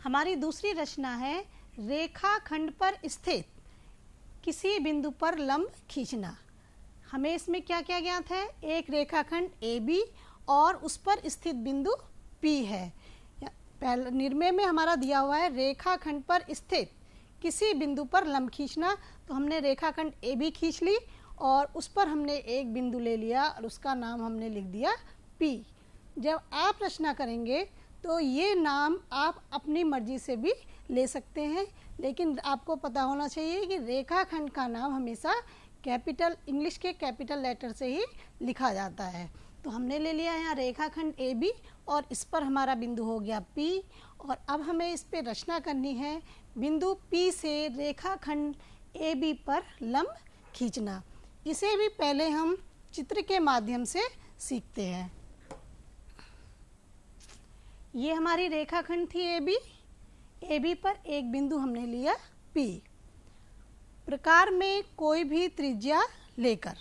हमारी दूसरी रचना है रेखाखंड पर स्थित किसी बिंदु पर लंब खींचना। हमें इसमें क्या क्या ज्ञात है? एक रेखाखंड AB और उस पर स्थित बिंदु P है। पहले निर्णय में हमारा दिया हुआ है रेखाखंड पर स्थित किसी बिंदु पर लंब खींचना, तो हमने रेखाखंड AB खींच ली और उस पर हमने एक बिंदु ले लिया और उसका नाम हमने लिख दिया P। जब आप रचना करेंगे तो ये नाम आप अपनी मर्जी से भी ले सकते हैं, लेकिन आपको पता होना चाहिए कि रेखाखंड का नाम हमेशा कैपिटल इंग्लिश के कैपिटल लेटर से ही लिखा जाता है। तो हमने ले लिया यहाँ रेखाखंड AB और इस पर हमारा बिंदु हो गया P, और अब हमें इस पर रचना करनी है बिंदु P से रेखाखंड AB पर लंब खींचना। इसे भी पहले हम चित्र के माध्यम से सीखते हैं। ये हमारी रेखाखंड थी AB पर एक बिंदु हमने लिया P। प्रकार में कोई भी त्रिज्या लेकर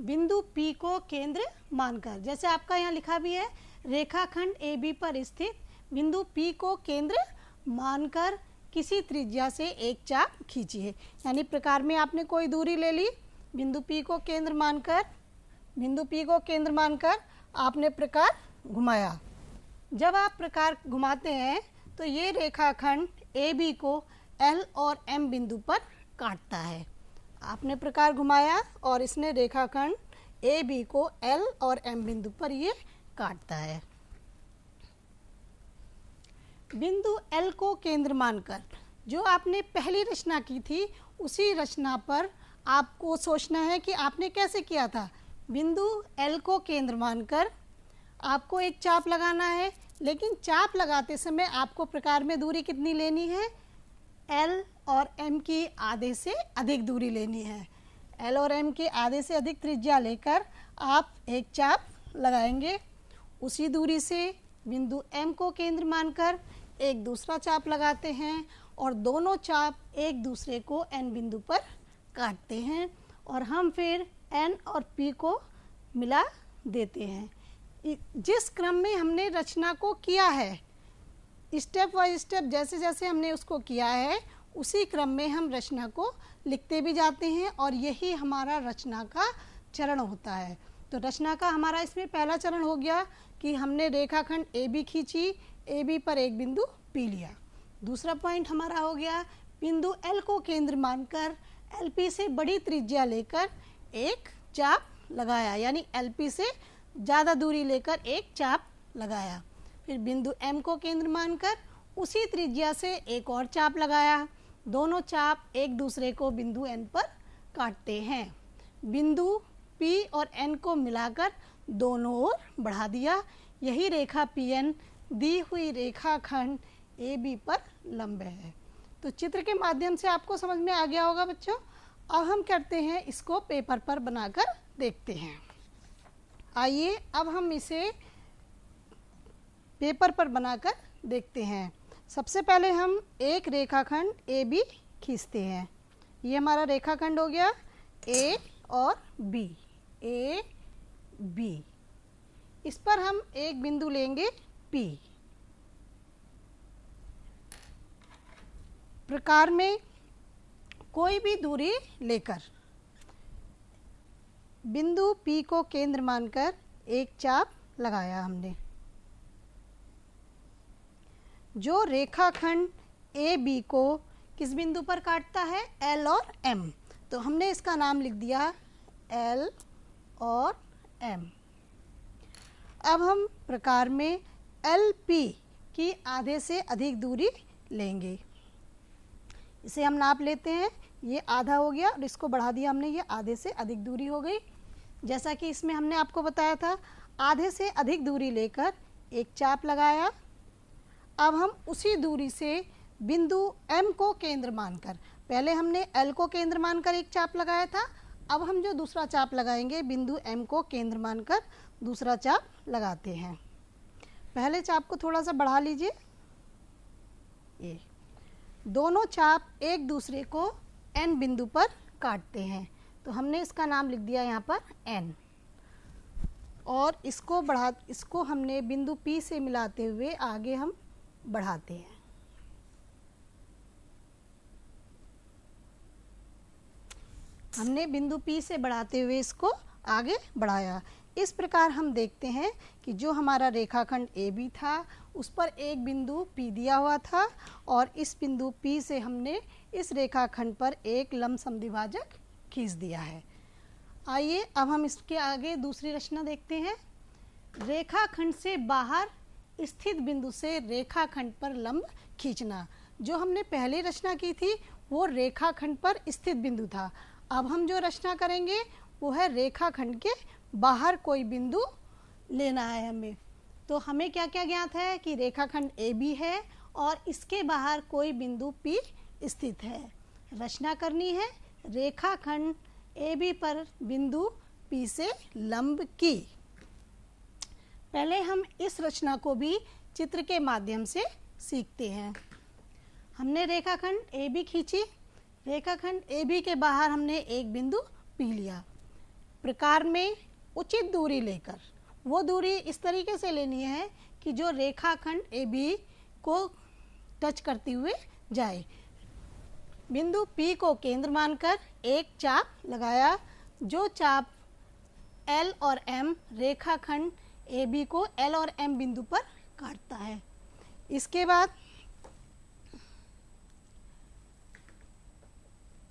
बिंदु P को केंद्र मानकर, जैसे आपका यहाँ लिखा भी है रेखाखंड AB पर स्थित बिंदु P को केंद्र मानकर किसी त्रिज्या से एक चाप खींचिए। यानी प्रकार में आपने कोई दूरी ले ली, बिंदु P को केंद्र मानकर आपने प्रकार घुमाया। जब आप प्रकार घुमाते हैं तो ये रेखाखंड AB को L और M बिंदु पर काटता है। आपने प्रकार घुमाया और इसने रेखाखंड AB को L और M बिंदु पर ये काटता है। बिंदु L को केंद्र मानकर जो आपने पहली रचना की थी उसी रचना पर आपको सोचना है कि आपने कैसे किया था। बिंदु L को केंद्र मानकर आपको एक चाप लगाना है, लेकिन चाप लगाते समय आपको प्रकार में दूरी कितनी लेनी है? L और M की आधे से अधिक दूरी लेनी है। L और M के आधे से अधिक त्रिज्या लेकर आप एक चाप लगाएंगे। उसी दूरी से बिंदु M को केंद्र मानकर एक दूसरा चाप लगाते हैं और दोनों चाप एक दूसरे को N बिंदु पर काटते हैं और हम फिर N और P को मिला देते हैं। जिस क्रम में हमने रचना को किया है, स्टेप बाय स्टेप जैसे जैसे हमने उसको किया है उसी क्रम में हम रचना को लिखते भी जाते हैं और यही हमारा रचना का चरण होता है। तो रचना का हमारा इसमें पहला चरण हो गया कि हमने रेखाखंड AB खींची, AB पर एक बिंदु P लिया। दूसरा पॉइंट हमारा हो गया बिंदु L को केंद्र मानकर LP से बड़ी त्रिज्या लेकर एक चाप लगाया, यानी LP से ज़्यादा दूरी लेकर एक चाप लगाया। फिर बिंदु M को केंद्र मानकर उसी त्रिज्या से एक और चाप लगाया। दोनों चाप एक दूसरे को बिंदु N पर काटते हैं। बिंदु P और N को मिलाकर दोनों ओर बढ़ा दिया। यही रेखा PN दी हुई रेखाखंड AB पर लंब है। तो चित्र के माध्यम से आपको समझ में आ गया होगा बच्चों। अब हम करते हैं इसको पेपर पर बनाकर देखते हैं। आइए अब हम इसे पेपर पर बनाकर देखते हैं। सबसे पहले हम एक रेखाखंड AB खींचते हैं। ये हमारा रेखाखंड हो गया A और B, A B। इस पर हम एक बिंदु लेंगे P। प्रकार में कोई भी दूरी लेकर बिंदु P को केंद्र मानकर एक चाप लगाया हमने। जो रेखाखंड AB को किस बिंदु पर काटता है? L और M। तो हमने इसका नाम लिख दिया L और M। अब हम प्रकार में LP की आधे से अधिक दूरी लेंगे। इसे हम नाप लेते हैं। ये आधा हो गया और इसको बढ़ा दिया हमने, ये आधे से अधिक दूरी हो गई। जैसा कि इसमें हमने आपको बताया था, आधे से अधिक दूरी लेकर एक चाप लगाया। अब हम उसी दूरी से बिंदु M को केंद्र मानकर, पहले हमने L को केंद्र मानकर एक चाप लगाया था, अब हम जो दूसरा चाप लगाएंगे बिंदु M को केंद्र मानकर दूसरा चाप लगाते हैं। पहले चाप को थोड़ा सा बढ़ा लीजिए। ये दोनों चाप एक दूसरे को N बिंदु पर काटते हैं, तो हमने इसका नाम लिख दिया यहाँ पर N। और इसको हमने बिंदु P से मिलाते हुए आगे हम बढ़ाते हैं। हमने बिंदु P से बढ़ाते हुए इसको आगे बढ़ाया। इस प्रकार हम देखते हैं कि जो हमारा रेखाखंड AB था उस पर एक बिंदु P दिया हुआ था और इस बिंदु P से हमने इस रेखाखंड पर एक लंब समद्विभाजक खींच दिया है। आइए अब हम इसके आगे दूसरी रचना देखते हैं। रेखाखंड से बाहर स्थित बिंदु से रेखाखंड पर लंब खींचना। जो हमने पहले रचना की थी वो रेखाखंड पर स्थित बिंदु था। अब हम जो रचना करेंगे वो है रेखाखंड के बाहर कोई बिंदु लेना है हमें। तो हमें क्या क्या ज्ञात है कि रेखाखंड AB है और इसके बाहर कोई बिंदु P स्थित है। रचना करनी है रेखाखंड AB पर बिंदु P से लंब की। पहले हम इस रचना को भी चित्र के माध्यम से सीखते हैं। हमने रेखाखंड AB खींची। रेखाखंड AB के बाहर हमने एक बिंदु P लिया। प्रकार में उचित दूरी लेकर, वो दूरी इस तरीके से लेनी है कि जो रेखाखंड AB को टच करते हुए जाए। बिंदु P को केंद्र मानकर एक चाप लगाया। जो चाप L और M रेखाखंड AB को L और M बिंदु पर काटता है। इसके बाद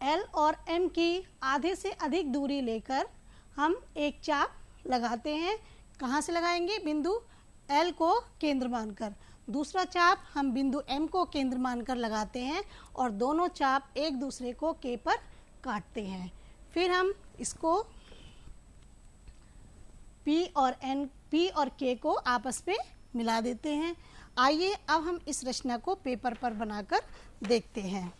L और M की आधे से अधिक दूरी लेकर हम एक चाप लगाते हैं। कहाँ से लगाएंगे? बिंदु L को केंद्र मानकर। दूसरा चाप हम बिंदु M को केंद्र मानकर लगाते हैं और दोनों चाप एक दूसरे को K पर काटते हैं। फिर हम इसको P और K को आपस में मिला देते हैं। आइए अब हम इस रचना को पेपर पर बनाकर देखते हैं।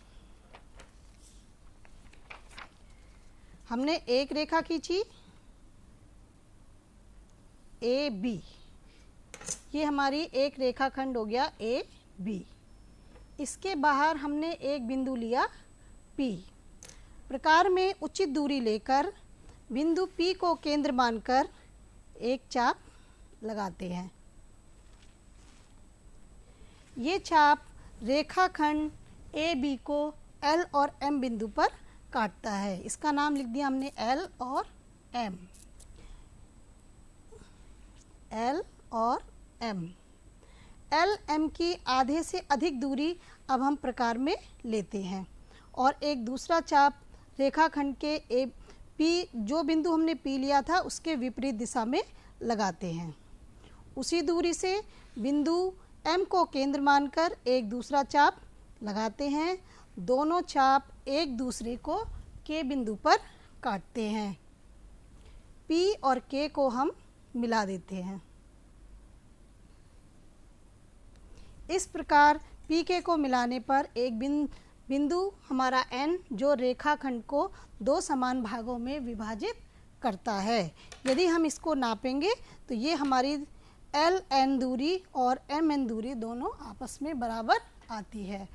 हमने एक रेखा खींची AB। ये हमारी एक रेखाखंड हो गया AB। इसके बाहर हमने एक बिंदु लिया P। प्रकार में उचित दूरी लेकर बिंदु P को केंद्र मानकर एक चाप लगाते हैं। ये चाप रेखाखंड AB को L और M बिंदु पर काटता है। इसका नाम लिख दिया हमने L और M। L और M। L M की आधे से अधिक दूरी अब हम प्रकार में लेते हैं और एक दूसरा चाप रेखाखंड के P, जो बिंदु हमने P लिया था उसके विपरीत दिशा में लगाते हैं। उसी दूरी से बिंदु M को केंद्र मानकर एक दूसरा चाप लगाते हैं। दोनों चाप एक दूसरे को K बिंदु पर काटते हैं। P और K को हम मिला देते हैं। इस प्रकार PK को मिलाने पर एक बिंदु हमारा N जो रेखाखंड को दो समान भागों में विभाजित करता है। यदि हम इसको नापेंगे तो ये हमारी LN दूरी और MN दूरी दोनों आपस में बराबर आती है।